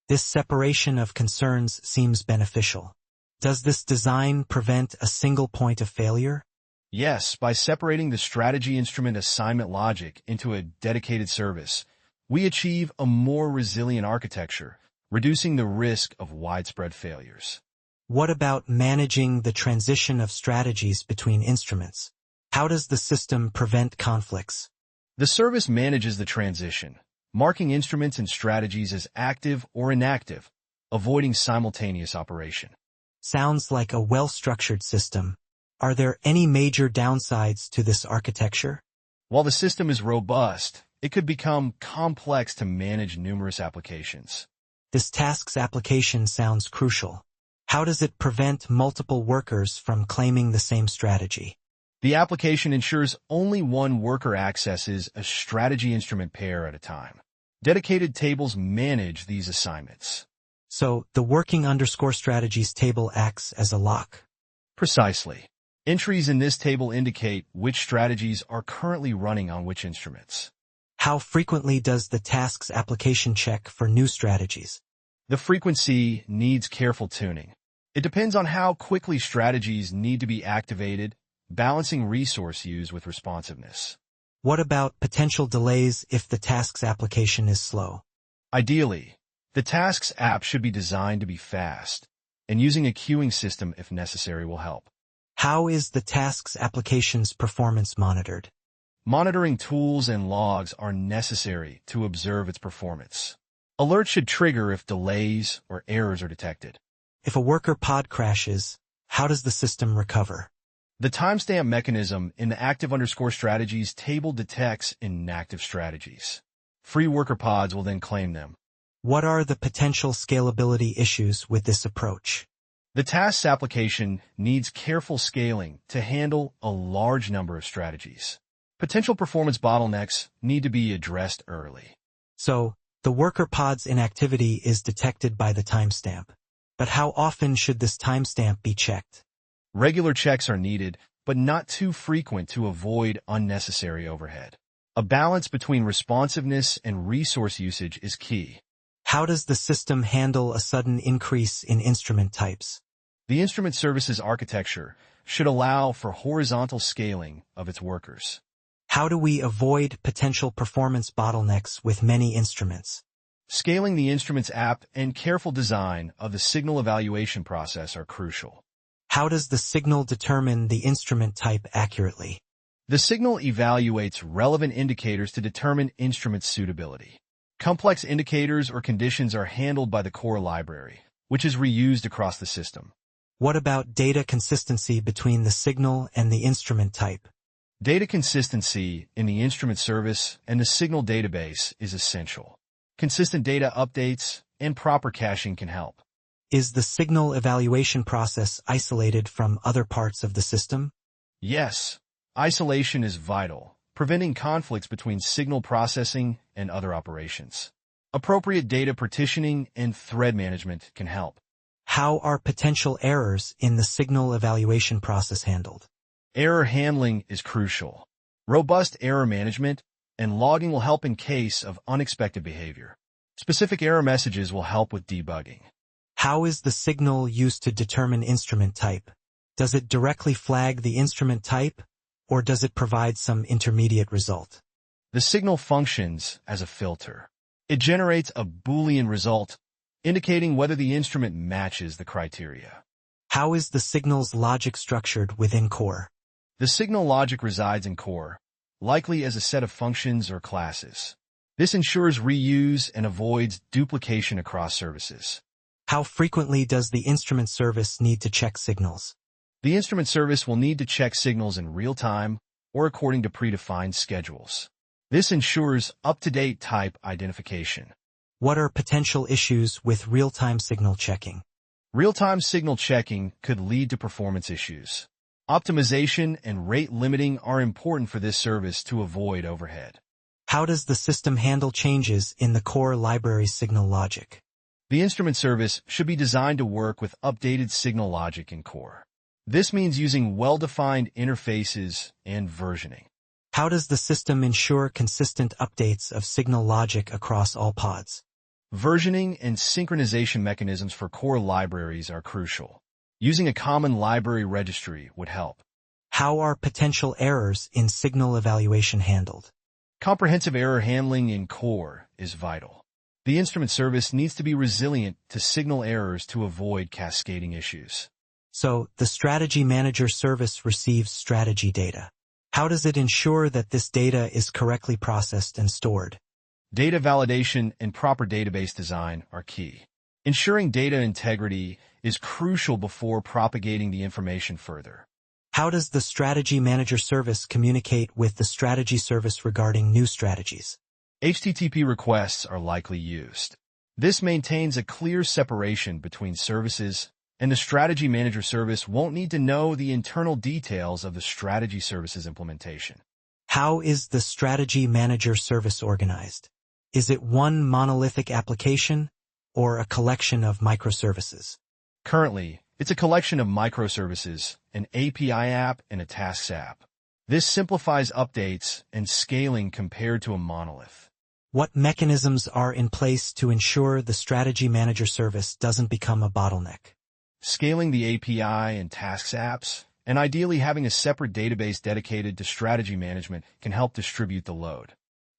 This separation of concerns seems beneficial. Does this design prevent a single point of failure? Yes, by separating the strategy instrument assignment logic into a dedicated service, we achieve a more resilient architecture, reducing the risk of widespread failures. What about managing the transition of strategies between instruments? How does the system prevent conflicts? The service manages the transition, marking instruments and strategies as active or inactive, avoiding simultaneous operation. Sounds like a well-structured system. Are there any major downsides to this architecture? While the system is robust, it could become complex to manage numerous applications. This tasks application sounds crucial. How does it prevent multiple workers from claiming the same strategy? The application ensures only one worker accesses a strategy instrument pair at a time. Dedicated tables manage these assignments. So, the working underscore strategies table acts as a lock. Precisely. Entries in this table indicate which strategies are currently running on which instruments. How frequently does the tasks application check for new strategies? The frequency needs careful tuning. It depends on how quickly strategies need to be activated, balancing resource use with responsiveness. What about potential delays if the tasks application is slow? Ideally, the tasks app should be designed to be fast, and using a queuing system if necessary will help. How is the tasks application's performance monitored? Monitoring tools and logs are necessary to observe its performance. Alerts should trigger if delays or errors are detected. If a worker pod crashes, how does the system recover? The timestamp mechanism in the active_strategies table detects inactive strategies. Free worker pods will then claim them. What are the potential scalability issues with this approach? The tasks application needs careful scaling to handle a large number of strategies. Potential performance bottlenecks need to be addressed early. So, the worker pod's inactivity is detected by the timestamp. But how often should this timestamp be checked? Regular checks are needed, but not too frequent to avoid unnecessary overhead. A balance between responsiveness and resource usage is key. How does the system handle a sudden increase in instrument types? The instrument services architecture should allow for horizontal scaling of its workers. How do we avoid potential performance bottlenecks with many instruments? Scaling the instruments app and careful design of the signal evaluation process are crucial. How does the signal determine the instrument type accurately? The signal evaluates relevant indicators to determine instrument suitability. Complex indicators or conditions are handled by the core library, which is reused across the system. What about data consistency between the signal and the instrument type? Data consistency in the instrument service and the signal database is essential. Consistent data updates and proper caching can help. Is the signal evaluation process isolated from other parts of the system? Yes, isolation is vital, preventing conflicts between signal processing and other operations. Appropriate data partitioning and thread management can help. How are potential errors in the signal evaluation process handled? Error handling is crucial. Robust error management and logging will help in case of unexpected behavior. Specific error messages will help with debugging. How is the signal used to determine instrument type? Does it directly flag the instrument type, or does it provide some intermediate result? The signal functions as a filter. It generates a Boolean result, indicating whether the instrument matches the criteria. How is the signal's logic structured within core? The signal logic resides in core, likely as a set of functions or classes. This ensures reuse and avoids duplication across services. How frequently does the instrument service need to check signals? The instrument service will need to check signals in real time or according to predefined schedules. This ensures up-to-date type identification. What are potential issues with real-time signal checking? Real-time signal checking could lead to performance issues. Optimization and rate limiting are important for this service to avoid overhead. How does the system handle changes in the core library's signal logic? The instrument service should be designed to work with updated signal logic in core. This means using well-defined interfaces and versioning. How does the system ensure consistent updates of signal logic across all pods? Versioning and synchronization mechanisms for core libraries are crucial. Using a common library registry would help. How are potential errors in signal evaluation handled? Comprehensive error handling in core is vital. The instrument service needs to be resilient to signal errors to avoid cascading issues. So, the strategy manager service receives strategy data. How does it ensure that this data is correctly processed and stored? Data validation and proper database design are key. Ensuring data integrity is crucial before propagating the information further. How does the strategy manager service communicate with the strategy service regarding new strategies? HTTP requests are likely used. This maintains a clear separation between services, and the strategy manager service won't need to know the internal details of the strategy service's implementation. How is the strategy manager service organized? Is it one monolithic application or a collection of microservices? Currently, it's a collection of microservices, an API app, and a tasks app. This simplifies updates and scaling compared to a monolith. What mechanisms are in place to ensure the strategy manager service doesn't become a bottleneck? Scaling the API and tasks apps, and ideally having a separate database dedicated to strategy management can help distribute the load.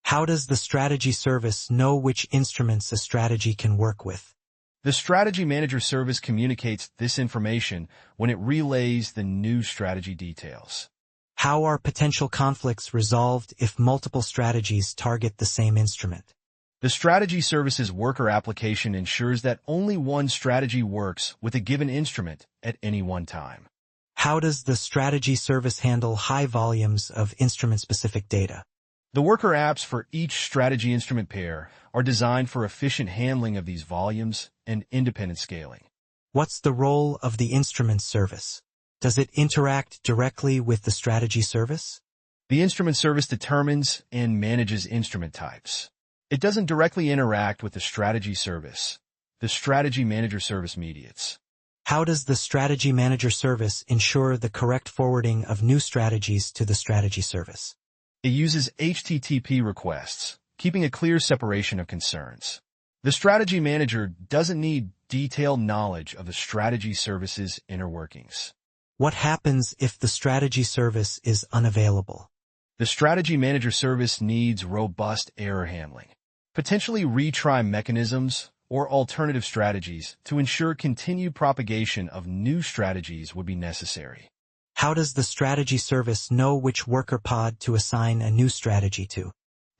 How does the strategy service know which instruments a strategy can work with? The strategy manager service communicates this information when it relays the new strategy details. How are potential conflicts resolved if multiple strategies target the same instrument? The strategy service's worker application ensures that only one strategy works with a given instrument at any one time. How does the strategy service handle high volumes of instrument-specific data? The worker apps for each strategy instrument pair are designed for efficient handling of these volumes and independent scaling. What's the role of the instrument service? Does it interact directly with the strategy service? The instrument service determines and manages instrument types. It doesn't directly interact with the strategy service. The strategy manager service mediates. How does the strategy manager service ensure the correct forwarding of new strategies to the strategy service? It uses HTTP requests, keeping a clear separation of concerns. The strategy manager doesn't need detailed knowledge of the strategy service's inner workings. What happens if the strategy service is unavailable? The strategy manager service needs robust error handling, potentially retry mechanisms or alternative strategies to ensure continued propagation of new strategies would be necessary. How does the strategy service know which worker pod to assign a new strategy to?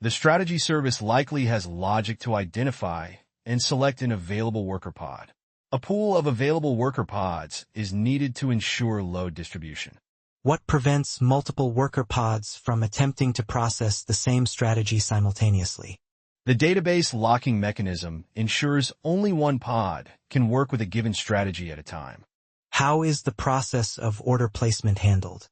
The strategy service likely has logic to identify and select an available worker pod. A pool of available worker pods is needed to ensure load distribution. What prevents multiple worker pods from attempting to process the same strategy simultaneously? The database locking mechanism ensures only one pod can work with a given strategy at a time. How is the process of order placement handled?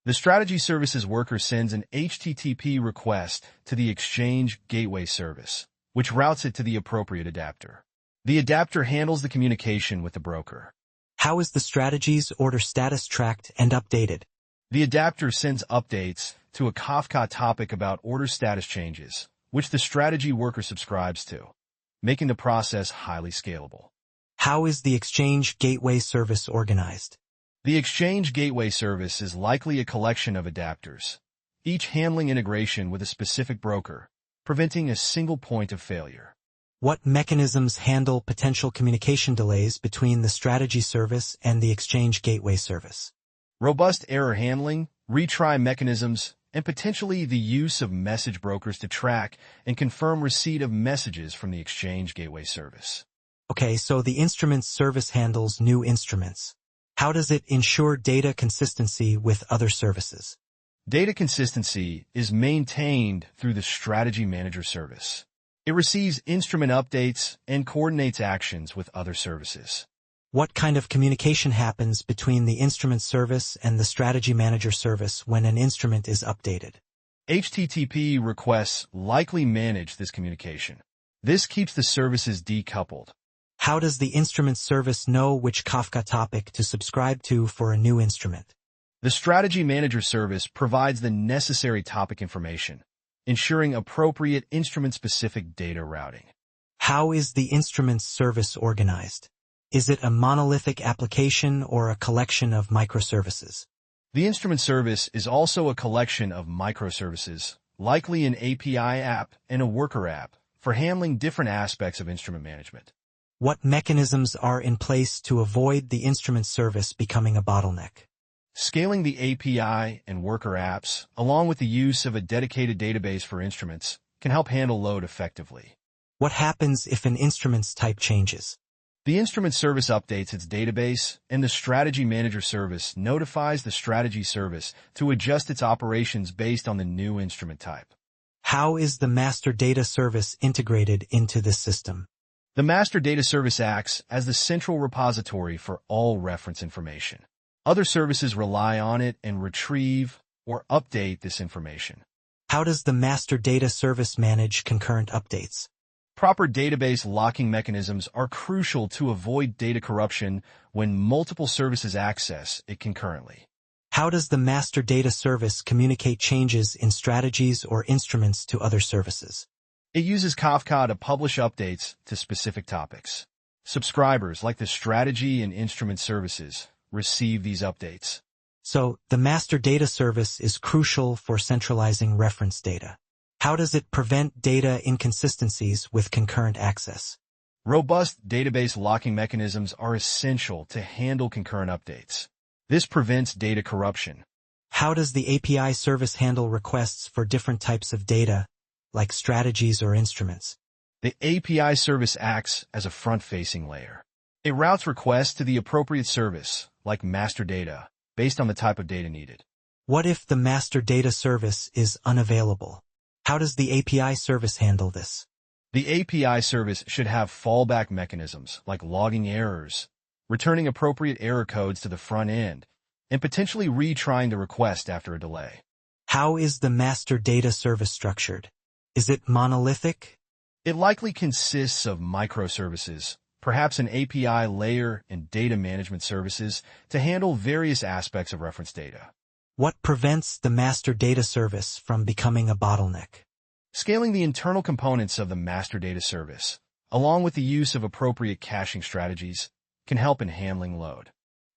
The The strategy services worker sends an HTTP request to the Exchange Gateway Service, which routes it to the appropriate adapter. The adapter handles the communication with the broker. How is the strategy's order status tracked and updated? The adapter sends updates to a Kafka topic about order status changes, which the strategy worker subscribes to, making the process highly scalable. How is the Exchange Gateway Service organized? The Exchange Gateway Service is likely a collection of adapters, each handling integration with a specific broker, preventing a single point of failure. What mechanisms handle potential communication delays between the strategy service and the Exchange Gateway Service? Robust error handling, retry mechanisms, and potentially the use of message brokers to track and confirm receipt of messages from the Exchange Gateway Service. Okay, so the instruments service handles new instruments. How does it ensure data consistency with other services? Data consistency is maintained through the Strategy Manager service. It receives instrument updates and coordinates actions with other services. What kind of communication happens between the instrument service and the Strategy Manager service when an instrument is updated? HTTP requests likely manage this communication. This keeps the services decoupled. How does the instrument service know which Kafka topic to subscribe to for a new instrument? The Strategy Manager service provides the necessary topic information, ensuring appropriate instrument-specific data routing. How is the instruments service organized? Is it a monolithic application or a collection of microservices? The instrument service is also a collection of microservices, likely an API app and a worker app, for handling different aspects of instrument management. What mechanisms are in place to avoid the instrument service becoming a bottleneck? Scaling the API and worker apps, along with the use of a dedicated database for instruments, can help handle load effectively. What happens if an instrument's type changes? The instrument service updates its database, and the Strategy Manager service notifies the strategy service to adjust its operations based on the new instrument type. How is the master data service integrated into this system? The master data service acts as the central repository for all reference information. Other services rely on it and retrieve or update this information. How does the master data service manage concurrent updates? Proper database locking mechanisms are crucial to avoid data corruption when multiple services access it concurrently. How does the master data service communicate changes in strategies or instruments to other services? It uses Kafka to publish updates to specific topics. Subscribers, like the strategy and instrument services, receive these updates. So, the master data service is crucial for centralizing reference data. How does it prevent data inconsistencies with concurrent access? Robust database locking mechanisms are essential to handle concurrent updates. This prevents data corruption. How does the API service handle requests for different types of data, like strategies or instruments? The API service acts as a front-facing layer. It routes requests to the appropriate service, like master data, based on the type of data needed. What if the master data service is unavailable? How does the API service handle this? The API service should have fallback mechanisms like logging errors, returning appropriate error codes to the front end, and potentially retrying the request after a delay. How is the master data service structured? Is it monolithic? It likely consists of microservices, perhaps an API layer and data management services to handle various aspects of reference data. What prevents the master data service from becoming a bottleneck? Scaling the internal components of the master data service, along with the use of appropriate caching strategies, can help in handling load.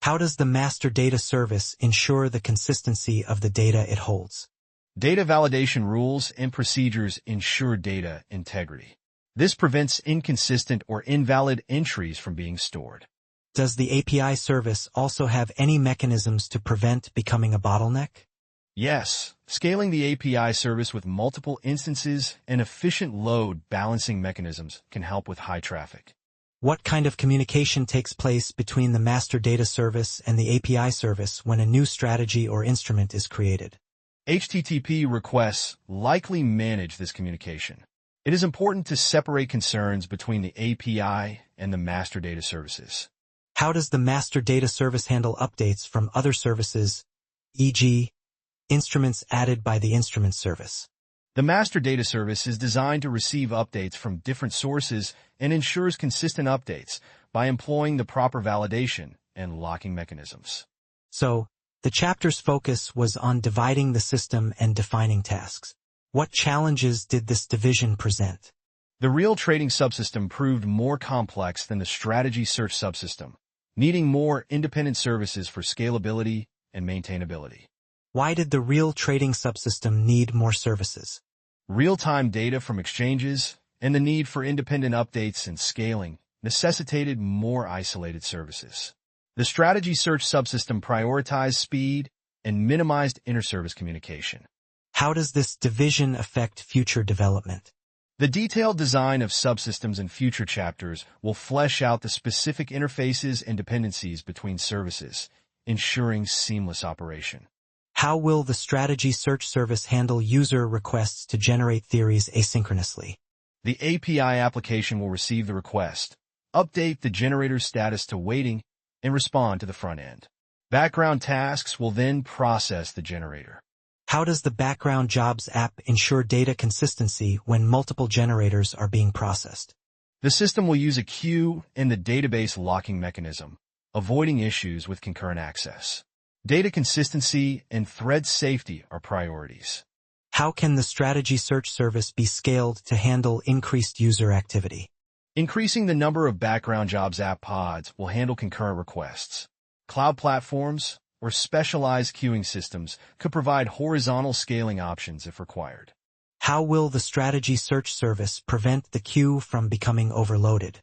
How does the master data service ensure the consistency of the data it holds? Data validation rules and procedures ensure data integrity. This prevents inconsistent or invalid entries from being stored. Does the API service also have any mechanisms to prevent becoming a bottleneck? Yes, scaling the API service with multiple instances and efficient load balancing mechanisms can help with high traffic. What kind of communication takes place between the master data service and the API service when a new strategy or instrument is created? HTTP requests likely manage this communication. It is important to separate concerns between the API and the master data services. How does the master data service handle updates from other services, e.g., Instruments added by the instrument service. The master data service is designed to receive updates from different sources and ensures consistent updates by employing the proper validation and locking mechanisms. So, the chapter's focus was on dividing the system and defining tasks. What challenges did this division present? The real trading subsystem proved more complex than the strategy search subsystem, needing more independent services for scalability and maintainability. Why did the real trading subsystem need more services? Real-time data from exchanges and the need for independent updates and scaling necessitated more isolated services. The strategy search subsystem prioritized speed and minimized inter-service communication. How does this division affect future development? The detailed design of subsystems in future chapters will flesh out the specific interfaces and dependencies between services, ensuring seamless operation. How will the strategy search service handle user requests to generate theories asynchronously? The API application will receive the request, update the generator's status to waiting, and respond to the front end. Background tasks will then process the generator. How does the background jobs app ensure data consistency when multiple generators are being processed? The system will use a queue and the database locking mechanism, avoiding issues with concurrent access. Data consistency and thread safety are priorities. How can the strategy search service be scaled to handle increased user activity? Increasing the number of background jobs app pods will handle concurrent requests. Cloud platforms or specialized queuing systems could provide horizontal scaling options if required. How will the strategy search service prevent the queue from becoming overloaded?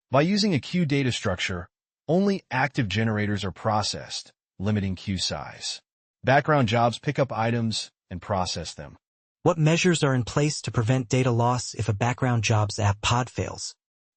By using a queue data structure, only active generators are processed, limiting queue size. Background jobs pick up items and process them. What measures are in place to prevent data loss if a background jobs app pod fails?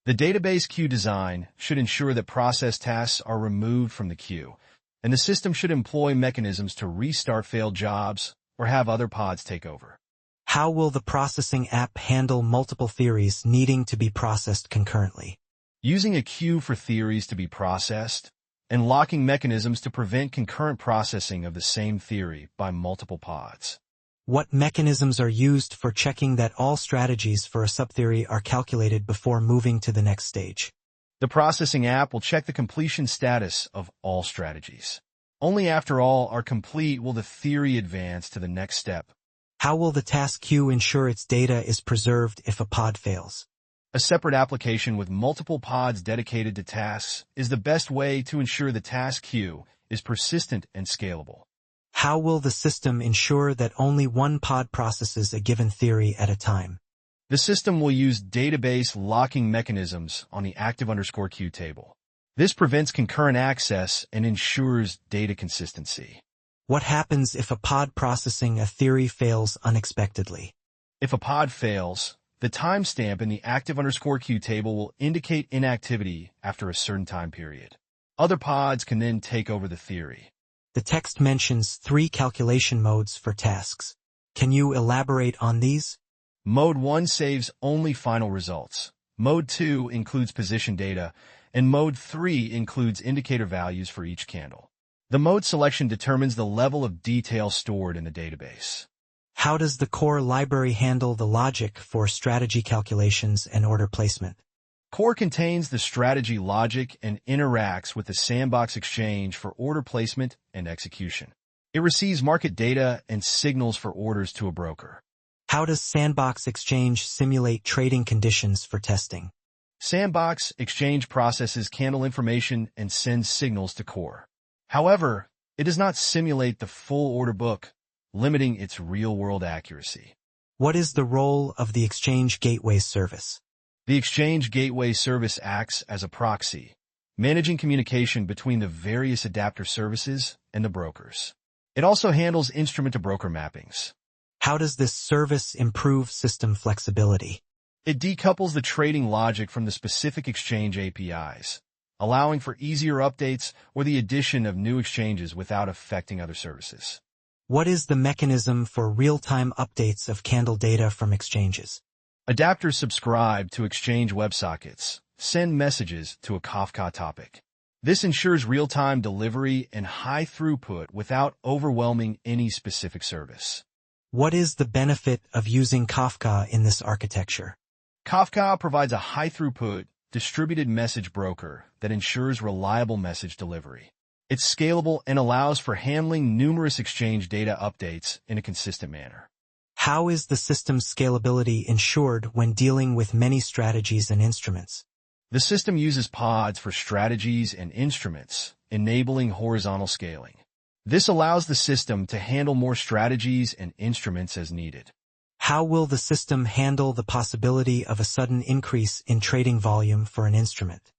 The database queue design should ensure that process tasks are removed from the queue, and the system should employ mechanisms to restart failed jobs or have other pods take over. How will the processing app handle multiple theories needing to be processed concurrently? Using a queue for theories to be processed and locking mechanisms to prevent concurrent processing of the same theory by multiple pods. What mechanisms are used for checking that all strategies for a subtheory are calculated before moving to the next stage? The processing app will check the completion status of all strategies. Only after all are complete will the theory advance to the next step. How will the task queue ensure its data is preserved if a pod fails? A separate application with multiple pods dedicated to tasks is the best way to ensure the task queue is persistent and scalable. How will the system ensure that only one pod processes a given theory at a time? The system will use database locking mechanisms on the active_queue table. This prevents concurrent access and ensures data consistency. What happens if a pod processing a theory fails unexpectedly? If a pod fails, the timestamp in the active_queue table will indicate inactivity after a certain time period. Other pods can then take over the theory. The text mentions 3 calculation modes for tasks. Can you elaborate on these? Mode 1 saves only final results. Mode 2 includes position data, and Mode 3 includes indicator values for each candle. The mode selection determines the level of detail stored in the database. How does the core library handle the logic for strategy calculations and order placement? Core contains the strategy logic and interacts with the sandbox exchange for order placement and execution. It receives market data and signals for orders to a broker. How does Sandbox Exchange simulate trading conditions for testing? Sandbox Exchange processes candle information and sends signals to Core. However, it does not simulate the full order book, limiting its real-world accuracy. What is the role of the Exchange Gateway Service? The Exchange Gateway Service acts as a proxy, managing communication between the various adapter services and the brokers. It also handles instrument-to-broker mappings. How does this service improve system flexibility? It decouples the trading logic from the specific exchange APIs, allowing for easier updates or the addition of new exchanges without affecting other services. What is the mechanism for real-time updates of candle data from exchanges? Adapters subscribe to Exchange WebSockets, send messages to a Kafka topic. This ensures real-time delivery and high throughput without overwhelming any specific service. What is the benefit of using Kafka in this architecture? Kafka provides a high-throughput, distributed message broker that ensures reliable message delivery. It's scalable and allows for handling numerous exchange data updates in a consistent manner. How is the system's scalability ensured when dealing with many strategies and instruments? The system uses pods for strategies and instruments, enabling horizontal scaling. This allows the system to handle more strategies and instruments as needed. How will the system handle the possibility of a sudden increase in trading volume for an instrument?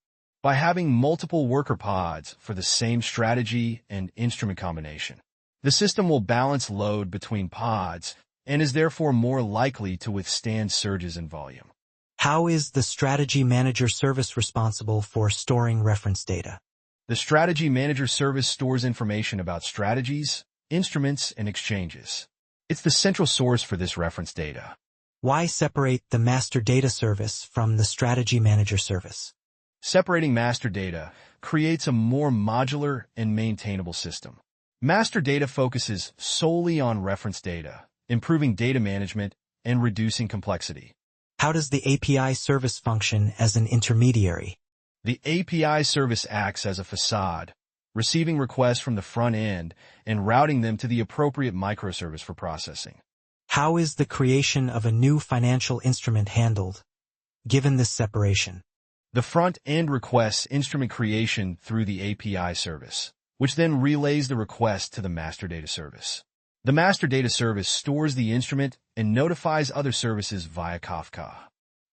By having multiple worker pods for the same strategy and instrument combination, the system will balance load between pods and is therefore more likely to withstand surges in volume. How is the Strategy Manager service responsible for storing reference data? The Strategy Manager service stores information about strategies, instruments, and exchanges. It's the central source for this reference data. Why separate the Master Data service from the Strategy Manager service? Separating master data creates a more modular and maintainable system. Master data focuses solely on reference data, improving data management and reducing complexity. How does the API service function as an intermediary? The API service acts as a facade, receiving requests from the front end and routing them to the appropriate microservice for processing. How is the creation of a new financial instrument handled, given this separation? The front end requests instrument creation through the API service, which then relays the request to the master data service. The master data service stores the instrument and notifies other services via Kafka.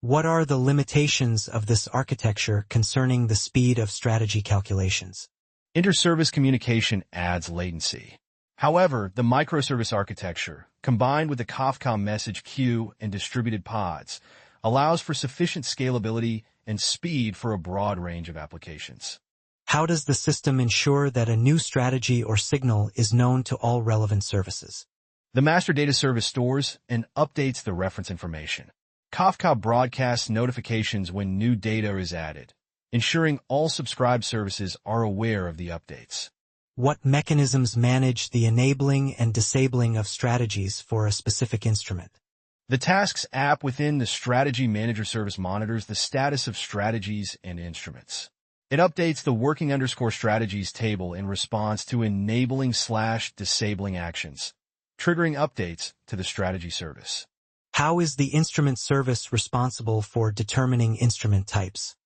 What are the limitations of this architecture concerning the speed of strategy calculations? Inter-service communication adds latency. However, the microservice architecture, combined with the Kafka message queue and distributed pods, allows for sufficient scalability and speed for a broad range of applications. How does the system ensure that a new strategy or signal is known to all relevant services? The master data service stores and updates the reference information. Kafka broadcasts notifications when new data is added, ensuring all subscribed services are aware of the updates. What mechanisms manage the enabling and disabling of strategies for a specific instrument? The Tasks app within the Strategy Manager service monitors the status of strategies and instruments. It updates the working_strategies table in response to enabling/disabling actions, triggering updates to the strategy service. How is the instrument service responsible for determining instrument types?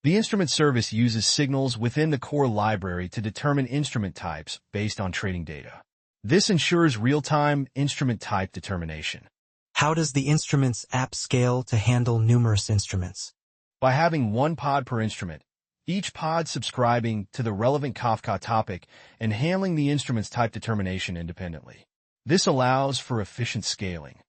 The instrument service uses signals within the core library to determine instrument types based on trading data. This ensures real-time instrument type determination. How does the instruments app scale to handle numerous instruments? By having one pod per instrument, each pod subscribing to the relevant Kafka topic and handling the instrument's type determination independently. This allows for efficient scaling.